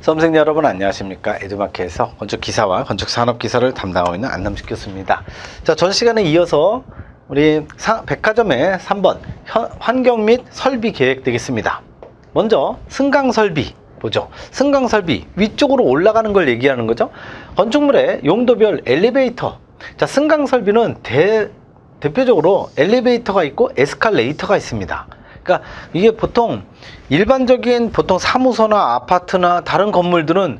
수험생 여러분 안녕하십니까. 에듀마켓에서 건축기사와 건축산업기사를 담당하고 있는 안남식 교수입니다. 자, 전 시간에 이어서 우리 백화점의 3번 환경 및 설비 계획 되겠습니다. 먼저 승강설비 보죠. 승강설비 위쪽으로 올라가는 걸 얘기하는 거죠. 건축물의 용도별 엘리베이터. 자, 승강설비는 대표적으로 엘리베이터가 있고 에스컬레이터가 있습니다. 그러니까 이게 보통 일반적인 사무소나 아파트나 다른 건물들은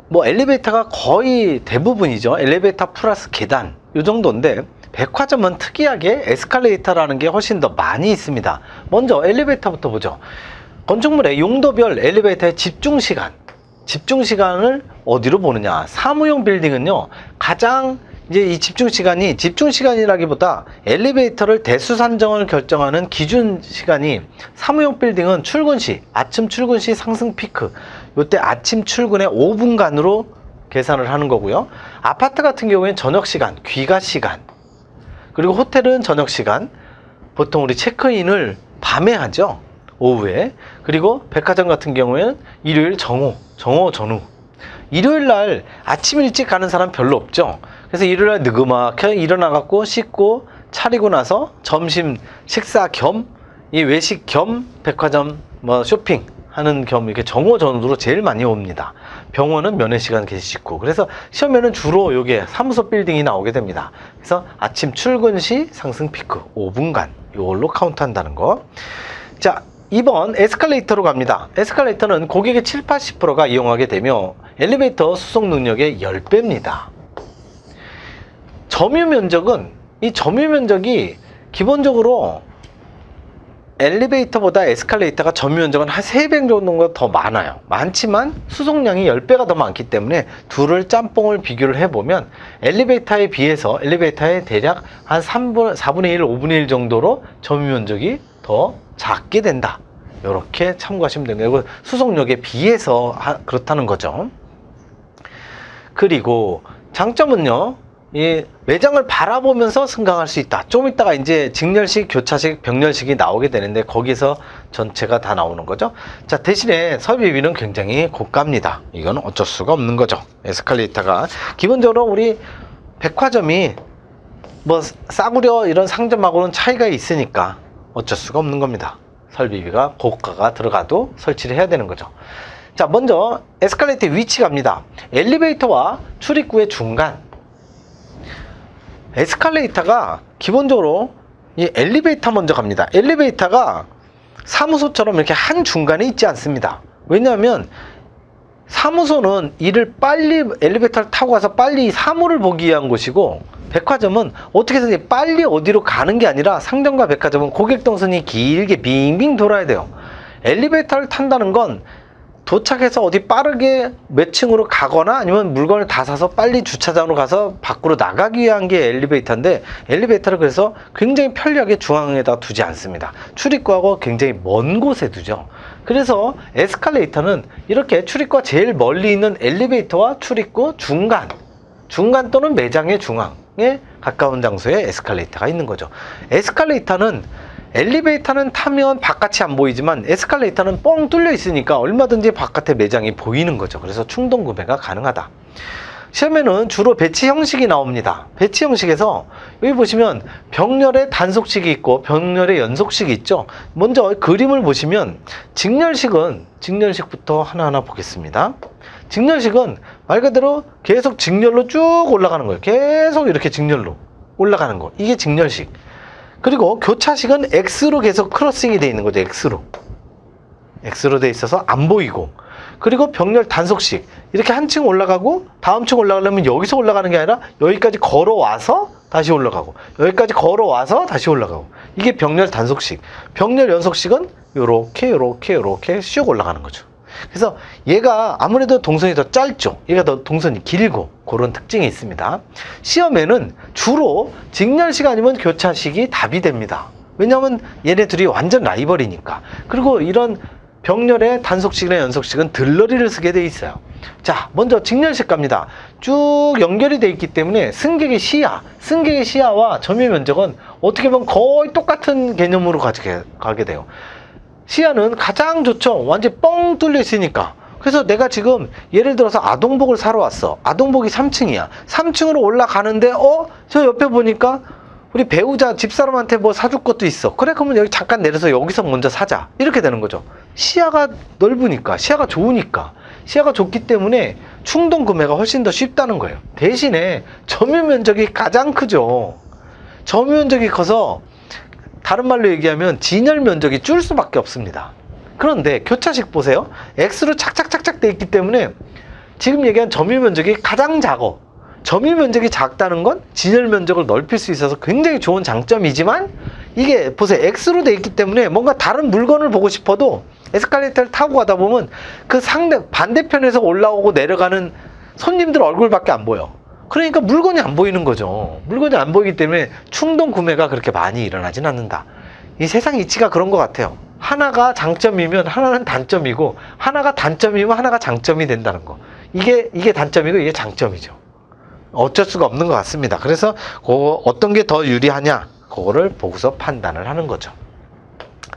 뭐 엘리베이터가 거의 대부분이죠. 엘리베이터 플러스 계단 이 정도인데, 백화점은 특이하게 에스컬레이터라는 게 훨씬 더 많이 있습니다. 먼저 엘리베이터부터 보죠. 건축물의 용도별 엘리베이터의 집중시간을 어디로 보느냐. 사무용 빌딩은요, 가장 이제 이 집중시간이라기보다 엘리베이터를 대수 산정을 결정하는 기준 시간이, 사무용 빌딩은 아침 출근 시 상승 피크, 요때 아침 출근의 5분간으로 계산을 하는 거고요. 아파트 같은 경우에는 저녁 시간, 귀가 시간, 그리고 호텔은 저녁 시간, 보통 우리 체크인을 밤에 하죠, 오후에. 그리고 백화점 같은 경우에는 일요일 전후. 일요일 날 아침 일찍 가는 사람 별로 없죠. 그래서 일요일 날 느그막하게 일어나갖고 씻고 차리고 나서 점심 식사 겸 이 외식 겸 백화점 쇼핑 하는 겸 이렇게 정오전후로 제일 많이 옵니다. 병원은 면회 시간 계시고. 그래서 시험에는 주로 요게 사무소 빌딩이 나오게 됩니다. 그래서 아침 출근 시 상승 피크 5분간 이걸로 카운트한다는 거. 자, 2번 에스컬레이터로 갑니다. 에스컬레이터는 고객의 70~80%가 이용하게 되며 엘리베이터 수송 능력의 10배입니다. 이 점유 면적이 기본적으로 엘리베이터보다 에스컬레이터가 점유 면적은 한 3배 정도가 더 많아요. 많지만 수송량이 10배가 더 많기 때문에 둘을 짬뽕을 비교를 해보면 엘리베이터에 비해서 엘리베이터의 대략 한 4분의 1, 5분의 1 정도로 점유 면적이 더 작게 된다. 이렇게 참고하시면 됩니다. 이거 수송력에 비해서 그렇다는 거죠. 그리고 장점은요, 이 매장을 바라보면서 승강할 수 있다. 좀 이따가 이제 직렬식, 교차식, 병렬식이 나오게 되는데 거기서 전체가 다 나오는 거죠. 자, 대신에 설비비는 굉장히 고가입니다. 이건 어쩔 수가 없는 거죠. 에스컬레이터가 기본적으로 우리 백화점이 싸구려 이런 상점하고는 차이가 있으니까 어쩔 수가 없는 겁니다. 설비비가 고가가 들어가도 설치를 해야 되는 거죠. 자, 먼저 에스컬레이터 위치 갑니다. 엘리베이터와 출입구의 중간. 에스컬레이터가 기본적으로 이 엘리베이터 먼저 갑니다. 엘리베이터가 사무소처럼 이렇게 한 중간에 있지 않습니다. 왜냐하면 사무소는 빨리 엘리베이터를 타고 가서 빨리 사무를 보기 위한 곳이고, 백화점은 어떻게 해서 빨리 어디로 가는 게 아니라 상점과 백화점은 고객 동선이 길게 빙빙 돌아야 돼요. 엘리베이터를 탄다는 건 도착해서 어디 빠르게 몇 층으로 가거나 아니면 물건을 다 사서 빨리 주차장으로 가서 밖으로 나가기 위한 게 엘리베이터인데, 엘리베이터를 그래서 굉장히 편리하게 중앙에다 두지 않습니다. 출입구하고 굉장히 먼 곳에 두죠. 그래서 에스컬레이터는 이렇게 출입구가 제일 멀리 있는 엘리베이터와 출입구 중간 또는 매장의 중앙에 가까운 장소에 에스컬레이터가 있는 거죠. 엘리베이터는 타면 바깥이 안 보이지만 에스컬레이터는 뻥 뚫려 있으니까 얼마든지 바깥에 매장이 보이는 거죠. 그래서 충동 구매가 가능하다. 시험에는 주로 배치 형식이 나옵니다. 배치 형식에서 여기 보시면 병렬의 단속식이 있고 병렬의 연속식이 있죠. 먼저 그림을 보시면 직렬식부터 하나하나 보겠습니다. 직렬식은 말 그대로 계속 직렬로 쭉 올라가는 거예요. 계속 이렇게 직렬로 올라가는 거. 이게 직렬식. 그리고 교차식은 X로 계속 크로싱이 되어 있는 거죠. X로 되어 있어서 안 보이고. 그리고 병렬 단속식, 이렇게 한 층 올라가고 다음 층 올라가려면 여기서 올라가는 게 아니라 여기까지 걸어와서 다시 올라가고, 여기까지 걸어와서 다시 올라가고. 이게 병렬 단속식. 병렬 연속식은 요렇게 쭉 올라가는 거죠. 그래서 얘가 아무래도 동선이 더 짧죠. 얘가 더 동선이 길고, 그런 특징이 있습니다. 시험에는 주로 직렬식 아니면 교차식이 답이 됩니다. 왜냐하면 얘네 둘이 완전 라이벌이니까. 그리고 이런 병렬의 단속식이나 연속식은 들러리를 쓰게 돼 있어요. 자, 먼저 직렬식 갑니다. 쭉 연결이 돼 있기 때문에 승객의 시야와 점유 면적은 어떻게 보면 거의 똑같은 개념으로 가게 돼요. 시야는 가장 좋죠. 완전 뻥 뚫려 있으니까 그래서 내가 지금 예를 들어서 아동복을 사러 왔어. 아동복이 3층이야. 3층으로 올라가는데 저 옆에 보니까 우리 배우자 집사람한테 뭐 사줄 것도 있어. 그래, 그러면 여기 잠깐 내려서 여기서 먼저 사자. 이렇게 되는 거죠. 시야가 넓으니까, 시야가 좋으니까. 시야가 좋기 때문에 충동 구매가 훨씬 더 쉽다는 거예요. 대신에 점유 면적이 가장 크죠. 점유 면적이 커서 다른 말로 얘기하면 진열 면적이 줄 수밖에 없습니다. 그런데 교차식 보세요. X로 착착착착 돼 있기 때문에 지금 얘기한 점유 면적이 가장 작어. 점유 면적이 작다는 건 진열 면적을 넓힐 수 있어서 굉장히 좋은 장점이지만, 이게 보세요. X로 돼 있기 때문에 뭔가 다른 물건을 보고 싶어도 에스컬레이터를 타고 가다 보면 그 반대편에서 올라오고 내려가는 손님들 얼굴밖에 안 보여. 그러니까 물건이 안 보이는 거죠. 물건이 안 보이기 때문에 충동 구매가 그렇게 많이 일어나진 않는다. 이 세상 이치가 그런 것 같아요. 하나가 장점이면 하나는 단점이고, 하나가 단점이면 하나가 장점이 된다는 거. 이게 단점이고 이게 장점이죠. 어쩔 수가 없는 것 같습니다. 그래서 어떤 게 더 유리하냐, 그거를 보고서 판단을 하는 거죠.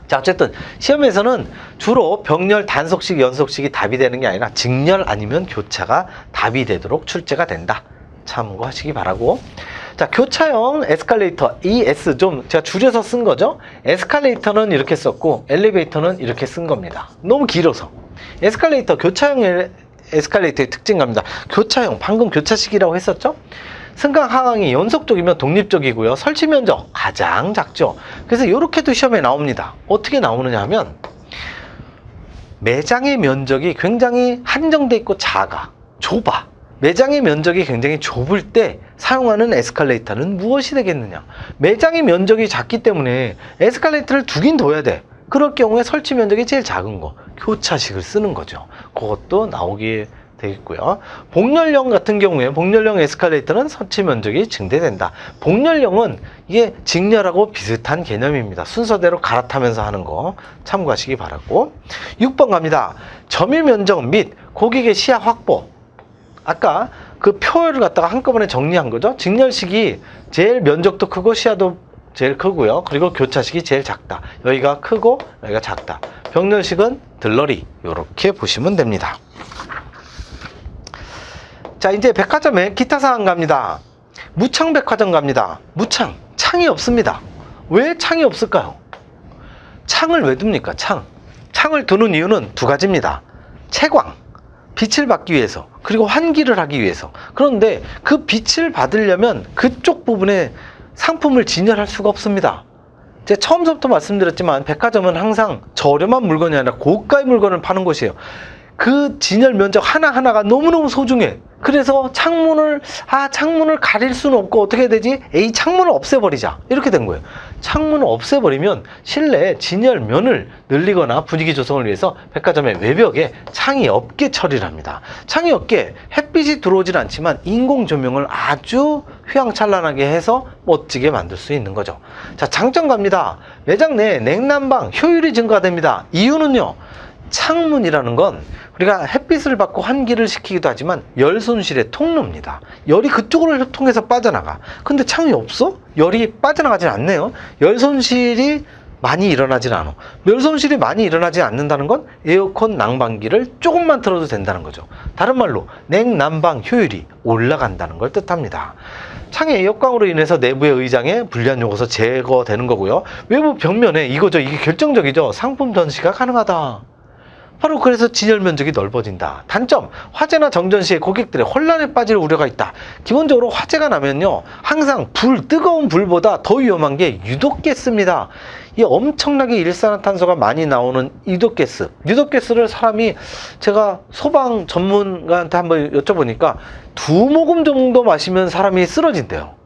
자, 어쨌든 시험에서는 주로 병렬, 단속식, 연속식이 답이 되는 게 아니라 직렬 아니면 교차가 답이 되도록 출제가 된다. 참고하시기 바라고. 자, 교차형 에스컬레이터 ES, 좀 제가 줄여서 쓴 거죠. 에스컬레이터는 이렇게 썼고 엘리베이터는 이렇게 쓴 겁니다. 너무 길어서. 에스컬레이터, 교차형 에스컬레이터의 특징 갑니다. 교차형, 방금 교차식이라고 했었죠. 승강 하강이 연속적이면 독립적이고요. 설치 면적 가장 작죠. 그래서 이렇게도 시험에 나옵니다. 어떻게 나오느냐 하면 매장의 면적이 굉장히 한정돼 있고 좁아. 매장의 면적이 굉장히 좁을 때 사용하는 에스컬레이터는 무엇이 되겠느냐. 매장의 면적이 작기 때문에 에스컬레이터를 두긴 둬야 돼. 그럴 경우에 설치 면적이 제일 작은 거, 교차식을 쓰는 거죠. 그것도 나오게 되겠고요. 복렬형 같은 경우에 복렬형 에스컬레이터는 설치 면적이 증대된다. 복렬형은 이게 직렬하고 비슷한 개념입니다. 순서대로 갈아타면서 하는 거 참고하시기 바라고. 6번 갑니다. 점유 면적 및 고객의 시야 확보. 아까 그 표를 갖다가 한꺼번에 정리한 거죠. 직렬식이 제일 면적도 크고 시야도 제일 크고요. 그리고 교차식이 제일 작다. 여기가 크고 여기가 작다. 병렬식은 들러리, 이렇게 보시면 됩니다. 자, 이제 백화점에 기타 사항 갑니다. 무창백화점 갑니다. 무창, 창이 없습니다. 왜 창이 없을까요? 창을 왜 둡니까? 창을 두는 이유는 두 가지입니다. 채광, 빛을 받기 위해서, 그리고 환기를 하기 위해서. 그런데 그 빛을 받으려면 그쪽 부분에 상품을 진열할 수가 없습니다. 제가 처음부터 말씀드렸지만 백화점은 항상 저렴한 물건이 아니라 고가의 물건을 파는 곳이에요. 그 진열 면적 하나하나가 너무너무 소중해. 그래서 창문을 가릴 수는 없고 어떻게 해야 되지? 창문을 없애버리자. 이렇게 된 거예요. 창문을 없애버리면 실내 진열면을 늘리거나 분위기 조성을 위해서 백화점의 외벽에 창이 없게 처리를 합니다. 창이 없게 햇빛이 들어오질 않지만 인공 조명을 아주 휘황찬란하게 해서 멋지게 만들 수 있는 거죠. 자, 장점 갑니다. 매장 내 냉난방 효율이 증가됩니다. 이유는요, 창문이라는 건 우리가 햇빛을 받고 환기를 시키기도 하지만 열 손실의 통로입니다. 열이 그쪽으로 통해서 빠져나가. 근데 창이 없어? 열이 빠져나가진 않네요. 열 손실이 많이 일어나진 않아. 열 손실이 많이 일어나지 않는다는 건 에어컨 난방기를 조금만 틀어도 된다는 거죠. 다른 말로 냉난방 효율이 올라간다는 걸 뜻합니다. 창의 역광으로 인해서 내부의 의장에 불리한 요소가 제거되는 거고요. 외부 벽면에 이게 결정적이죠. 상품 전시가 가능하다. 바로 그래서 진열 면적이 넓어진다. 단점, 화재나 정전 시에 고객들의 혼란에 빠질 우려가 있다. 기본적으로 화재가 나면요, 항상 뜨거운 불보다 더 위험한 게 유독가스입니다. 이 엄청나게 일산화탄소가 많이 나오는 유독가스를 제가 소방 전문가한테 한번 여쭤보니까 2모금 정도 마시면 사람이 쓰러진대요.